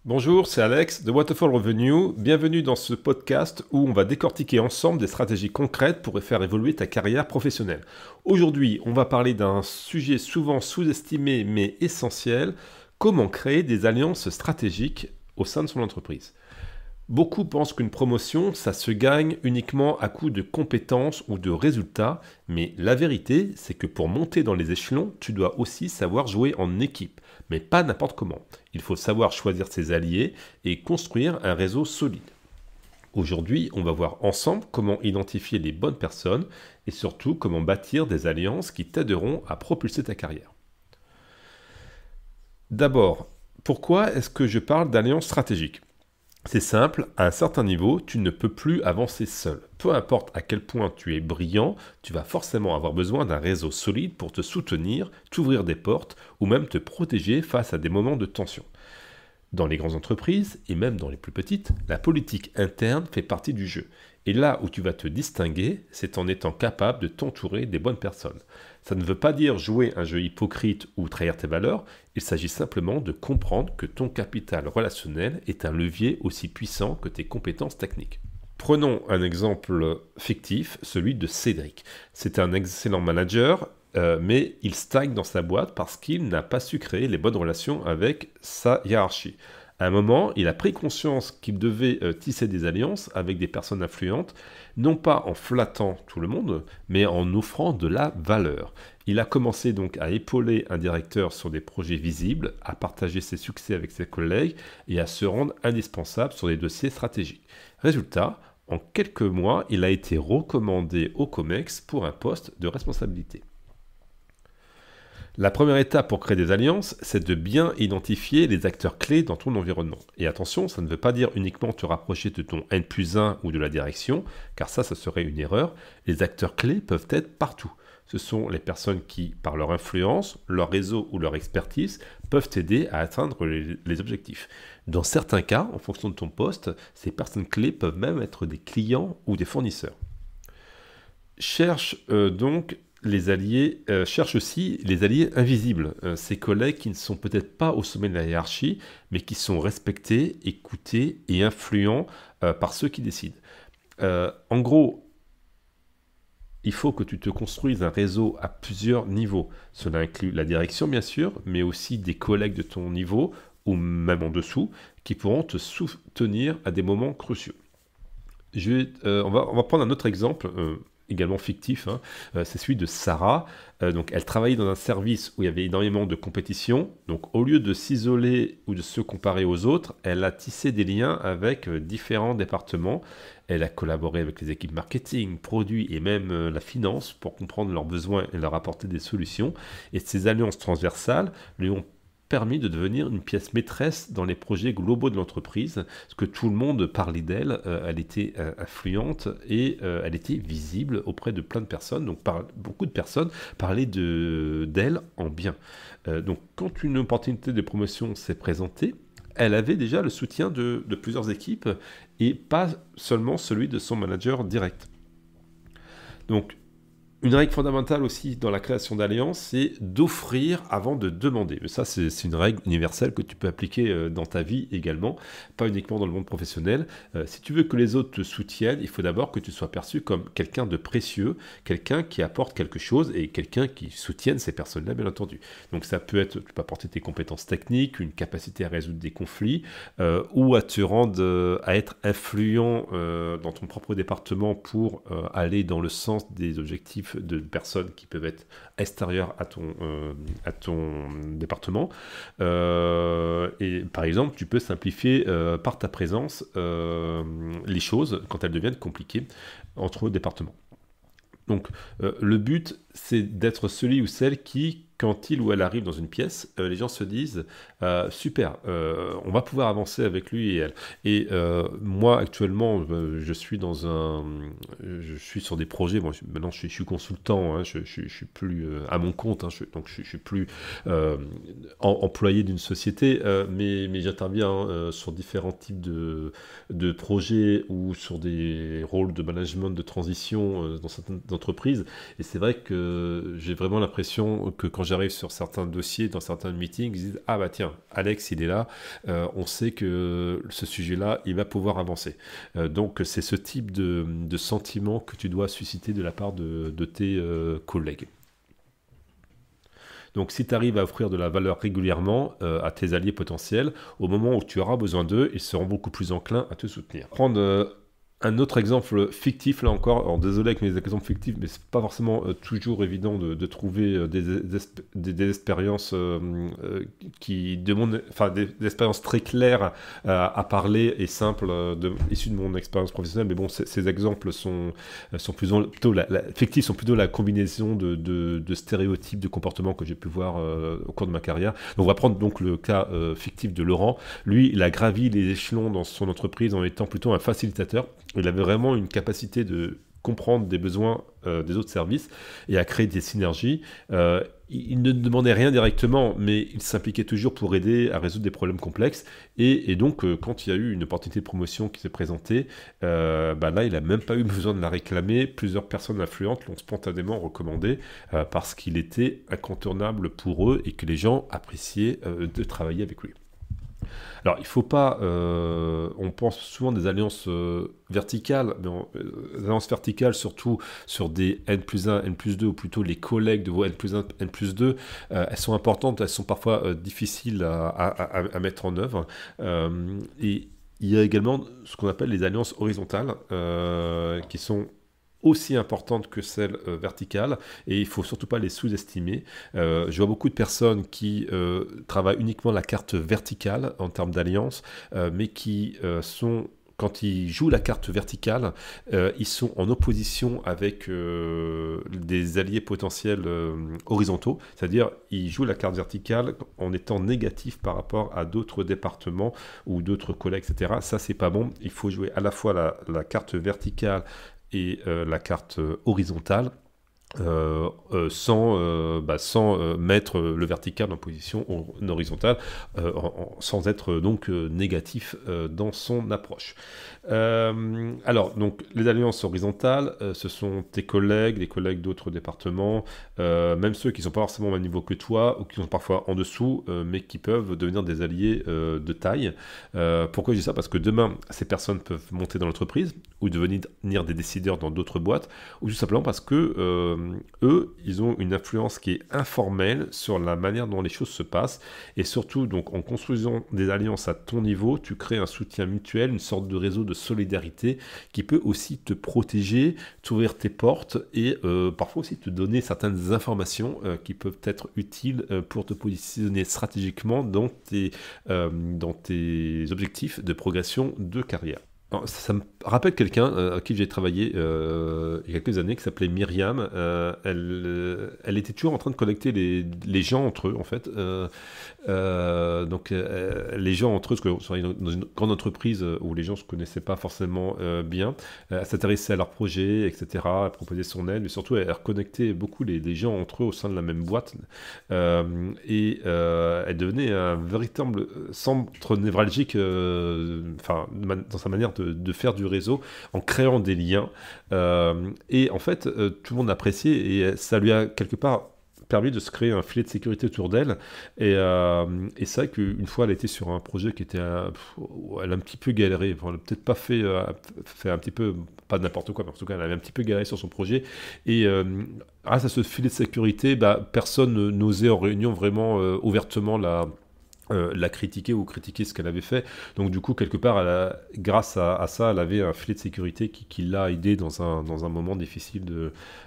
Bonjour, c'est Alex de Waterfall Revenue. Bienvenue dans ce podcast où on va décortiquer ensemble des stratégies concrètes pour faire évoluer ta carrière professionnelle. Aujourd'hui, on va parler d'un sujet souvent sous-estimé mais essentiel, comment créer des alliances stratégiques au sein de son entreprise. Beaucoup pensent qu'une promotion, ça se gagne uniquement à coup de compétences ou de résultats, mais la vérité, c'est que pour monter dans les échelons, tu dois aussi savoir jouer en équipe, mais pas n'importe comment. Il faut savoir choisir ses alliés et construire un réseau solide. Aujourd'hui, on va voir ensemble comment identifier les bonnes personnes et surtout comment bâtir des alliances qui t'aideront à propulser ta carrière. D'abord, pourquoi est-ce que je parle d'alliance stratégique ? C'est simple, à un certain niveau, tu ne peux plus avancer seul. Peu importe à quel point tu es brillant, tu vas forcément avoir besoin d'un réseau solide pour te soutenir, t'ouvrir des portes ou même te protéger face à des moments de tension. Dans les grandes entreprises, et même dans les plus petites, la politique interne fait partie du jeu. Et là où tu vas te distinguer, c'est en étant capable de t'entourer des bonnes personnes. Ça ne veut pas dire jouer un jeu hypocrite ou trahir tes valeurs, il s'agit simplement de comprendre que ton capital relationnel est un levier aussi puissant que tes compétences techniques. Prenons un exemple fictif, celui de Cédric. C'est un excellent manager, mais il stagne dans sa boîte parce qu'il n'a pas su créer les bonnes relations avec sa hiérarchie. À un moment, il a pris conscience qu'il devait tisser des alliances avec des personnes influentes, non pas en flattant tout le monde, mais en offrant de la valeur. Il a commencé donc à épauler un directeur sur des projets visibles, à partager ses succès avec ses collègues et à se rendre indispensable sur des dossiers stratégiques. Résultat, en quelques mois, il a été recommandé au COMEX pour un poste de responsabilité. La première étape pour créer des alliances, c'est de bien identifier les acteurs clés dans ton environnement. Et attention, ça ne veut pas dire uniquement te rapprocher de ton N+1 ou de la direction, car ça serait une erreur. Les acteurs clés peuvent être partout. Ce sont les personnes qui, par leur influence, leur réseau ou leur expertise, peuvent t'aider à atteindre les objectifs. Dans certains cas, en fonction de ton poste, ces personnes clés peuvent même être des clients ou des fournisseurs. Cherche aussi les alliés invisibles, ces collègues qui ne sont peut-être pas au sommet de la hiérarchie, mais qui sont respectés, écoutés et influents par ceux qui décident. En gros, il faut que tu te construises un réseau à plusieurs niveaux. Cela inclut la direction, bien sûr, mais aussi des collègues de ton niveau, ou même en dessous, qui pourront te soutenir à des moments cruciaux. On va prendre un autre exemple, également fictif, hein. C'est celui de Sarah. Donc, elle travaillait dans un service où il y avait énormément de compétition. Donc, au lieu de s'isoler ou de se comparer aux autres, elle a tissé des liens avec différents départements. Elle a collaboré avec les équipes marketing, produits et même la finance pour comprendre leurs besoins et leur apporter des solutions. Et ces alliances transversales lui ont permis de devenir une pièce maîtresse dans les projets globaux de l'entreprise, parce que tout le monde parlait d'elle, elle était influente et elle était visible auprès de plein de personnes, donc beaucoup de personnes parlaient d'elle en bien. Donc quand une opportunité de promotion s'est présentée, elle avait déjà le soutien de plusieurs équipes et pas seulement celui de son manager direct. Donc, une règle fondamentale aussi dans la création d'alliances, c'est d'offrir avant de demander. Mais ça, c'est une règle universelle que tu peux appliquer dans ta vie également, pas uniquement dans le monde professionnel. Si tu veux que les autres te soutiennent, il faut d'abord que tu sois perçu comme quelqu'un de précieux, quelqu'un qui apporte quelque chose et quelqu'un qui soutienne ces personnes-là, bien entendu. Donc ça peut être, tu peux apporter tes compétences techniques, une capacité à résoudre des conflits, ou à te rendre, à être influent dans ton propre département pour aller dans le sens des objectifs de personnes qui peuvent être extérieures à ton département. Et par exemple, tu peux simplifier par ta présence les choses quand elles deviennent compliquées entre départements. Donc, le but, c'est d'être celui ou celle qui, quand il ou elle arrive dans une pièce, les gens se disent super, on va pouvoir avancer avec lui et elle. Et moi, actuellement, je suis sur des projets. Bon, maintenant, je suis consultant, hein, je suis plus à mon compte, hein, donc je suis plus employé d'une société, mais j'interviens sur différents types de projets ou sur des rôles de management de transition dans certaines entreprises. Et c'est vrai que j'ai vraiment l'impression que quand j'arrive sur certains dossiers, dans certains meetings, ils disent ah bah tiens, Alex il est là, on sait que ce sujet-là, il va pouvoir avancer. Donc c'est ce type de sentiment que tu dois susciter de la part de tes collègues. Donc si tu arrives à offrir de la valeur régulièrement à tes alliés potentiels, au moment où tu auras besoin d'eux, ils seront beaucoup plus enclins à te soutenir. Prendre un autre exemple fictif, là encore, alors désolé avec mes exemples fictifs, mais c'est pas forcément toujours évident de trouver des expériences qui demandent, enfin des expériences très claires à parler et simples, issues de mon expérience professionnelle, mais bon, ces exemples sont plutôt fictifs, sont plutôt la combinaison de stéréotypes de comportements que j'ai pu voir au cours de ma carrière. Donc on va prendre donc le cas fictif de Laurent. Lui, il a gravi les échelons dans son entreprise en étant plutôt un facilitateur. Il avait vraiment une capacité de comprendre des besoins des autres services et à créer des synergies. Il ne demandait rien directement, mais il s'impliquait toujours pour aider à résoudre des problèmes complexes. Et donc, quand il y a eu une opportunité de promotion qui s'est présentée, là, il n'a même pas eu besoin de la réclamer. Plusieurs personnes influentes l'ont spontanément recommandé parce qu'il était incontournable pour eux et que les gens appréciaient de travailler avec lui. Alors, il ne faut pas... on pense souvent des alliances verticales, mais des alliances verticales, surtout sur des N+1, N+2, ou plutôt les collègues de vos N+1, N+2, elles sont importantes, elles sont parfois difficiles à mettre en œuvre. Et il y a également ce qu'on appelle les alliances horizontales, qui sont aussi importantes que celles verticales, et il ne faut surtout pas les sous-estimer. Je vois beaucoup de personnes qui travaillent uniquement la carte verticale en termes d'alliance, mais qui sont... Quand ils jouent la carte verticale, ils sont en opposition avec des alliés potentiels horizontaux, c'est-à-dire ils jouent la carte verticale en étant négatifs par rapport à d'autres départements ou d'autres collègues, etc. Ça, c'est pas bon. Il faut jouer à la fois la carte verticale et la carte horizontale sans mettre le vertical en position horizontale, sans être donc négatif dans son approche. Alors, donc, les alliances horizontales, ce sont tes collègues, les collègues d'autres départements, même ceux qui ne sont pas forcément au même niveau que toi, ou qui sont parfois en dessous, mais qui peuvent devenir des alliés de taille. Pourquoi je dis ça? Parce que demain, ces personnes peuvent monter dans l'entreprise, ou devenir des décideurs dans d'autres boîtes, ou tout simplement parce que eux, ils ont une influence qui est informelle sur la manière dont les choses se passent, et surtout, donc, en construisant des alliances à ton niveau, tu crées un soutien mutuel, une sorte de réseau de solidarité qui peut aussi te protéger, t'ouvrir tes portes, et parfois aussi te donner certaines informations qui peuvent être utiles pour te positionner stratégiquement dans tes objectifs de progression de carrière. Alors, ça me rappelle quelqu'un à qui j'ai travaillé il y a quelques années, qui s'appelait Myriam. Elle était toujours en train de connecter les gens entre eux, en fait. Donc, les gens entre eux, parce que dans une grande entreprise où les gens ne se connaissaient pas forcément bien, elle s'intéressait à leurs projets, etc. Elle proposait son aide, mais surtout, elle reconnectait beaucoup les gens entre eux au sein de la même boîte. Elle devenait un véritable centre névralgique, dans sa manière de faire du réseau en créant des liens. Et en fait, tout le monde appréciait, et ça lui a quelque part permis de se créer un filet de sécurité autour d'elle. Et c'est vrai qu'une fois, elle était sur un projet qui était... elle a un petit peu galéré. Enfin, elle n'a peut-être pas fait un petit peu... Pas n'importe quoi, mais en tout cas, elle avait un petit peu galéré sur son projet. Et grâce à ce filet de sécurité, personne n'osait en réunion vraiment ouvertement la critiquer ou critiquer ce qu'elle avait fait. Donc du coup, quelque part, grâce à ça, elle avait un filet de sécurité qui l'a aidé dans un moment difficile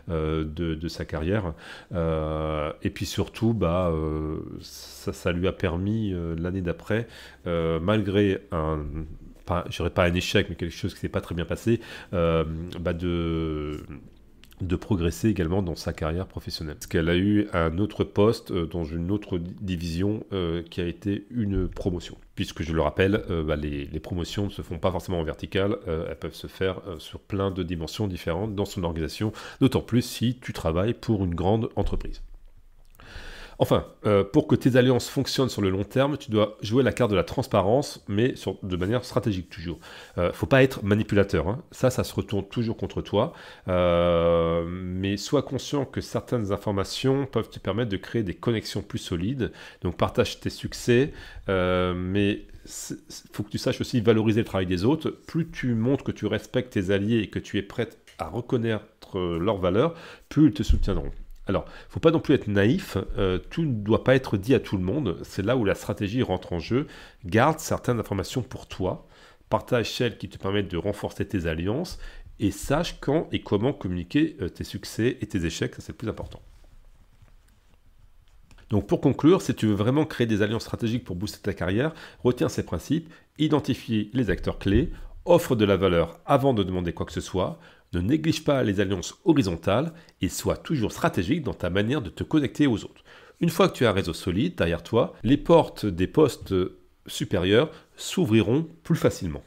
de sa carrière. Et puis surtout, ça lui a permis, l'année d'après, malgré je dirais pas un échec, mais quelque chose qui s'est pas très bien passé, de progresser également dans sa carrière professionnelle. Parce qu'elle a eu un autre poste dans une autre division qui a été une promotion. Puisque je le rappelle, les promotions ne se font pas forcément en verticale, elles peuvent se faire sur plein de dimensions différentes dans son organisation, d'autant plus si tu travailles pour une grande entreprise. Enfin, pour que tes alliances fonctionnent sur le long terme, tu dois jouer la carte de la transparence, mais de manière stratégique toujours. Faut pas être manipulateur, hein. Ça se retourne toujours contre toi. Mais sois conscient que certaines informations peuvent te permettre de créer des connexions plus solides. Donc partage tes succès, mais faut que tu saches aussi valoriser le travail des autres. Plus tu montres que tu respectes tes alliés et que tu es prêt à reconnaître leurs valeurs, plus ils te soutiendront. Alors, il ne faut pas non plus être naïf, tout ne doit pas être dit à tout le monde, c'est là où la stratégie rentre en jeu. Garde certaines informations pour toi, partage celles qui te permettent de renforcer tes alliances, et sache quand et comment communiquer tes succès et tes échecs, ça c'est le plus important. Donc pour conclure, si tu veux vraiment créer des alliances stratégiques pour booster ta carrière, retiens ces principes, identifie les acteurs clés, offre de la valeur avant de demander quoi que ce soit, ne néglige pas les alliances horizontales et sois toujours stratégique dans ta manière de te connecter aux autres. Une fois que tu as un réseau solide derrière toi, les portes des postes supérieurs s'ouvriront plus facilement.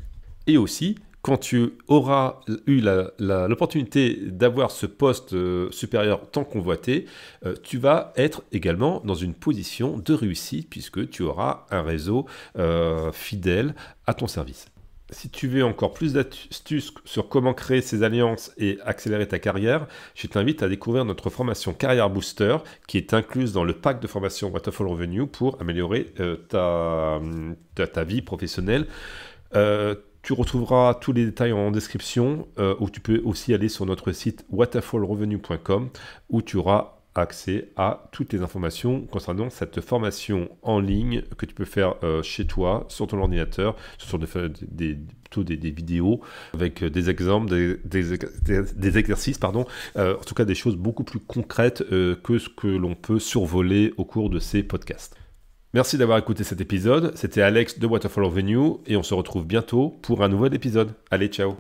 Et aussi, quand tu auras eu l'opportunité d'avoir ce poste supérieur tant convoité, tu vas être également dans une position de réussite puisque tu auras un réseau fidèle à ton service. Si tu veux encore plus d'astuces sur comment créer ces alliances et accélérer ta carrière, je t'invite à découvrir notre formation Carrière Booster qui est incluse dans le pack de formation Waterfall Revenue pour améliorer ta vie professionnelle. Tu retrouveras tous les détails en description ou tu peux aussi aller sur notre site waterfallrevenue.com où tu auras accès à toutes les informations concernant cette formation en ligne que tu peux faire chez toi, sur ton ordinateur, sur plutôt des vidéos avec des exemples, des exercices, en tout cas des choses beaucoup plus concrètes que ce que l'on peut survoler au cours de ces podcasts. Merci d'avoir écouté cet épisode, c'était Alex de Waterfall Revenue et on se retrouve bientôt pour un nouvel épisode. Allez, ciao!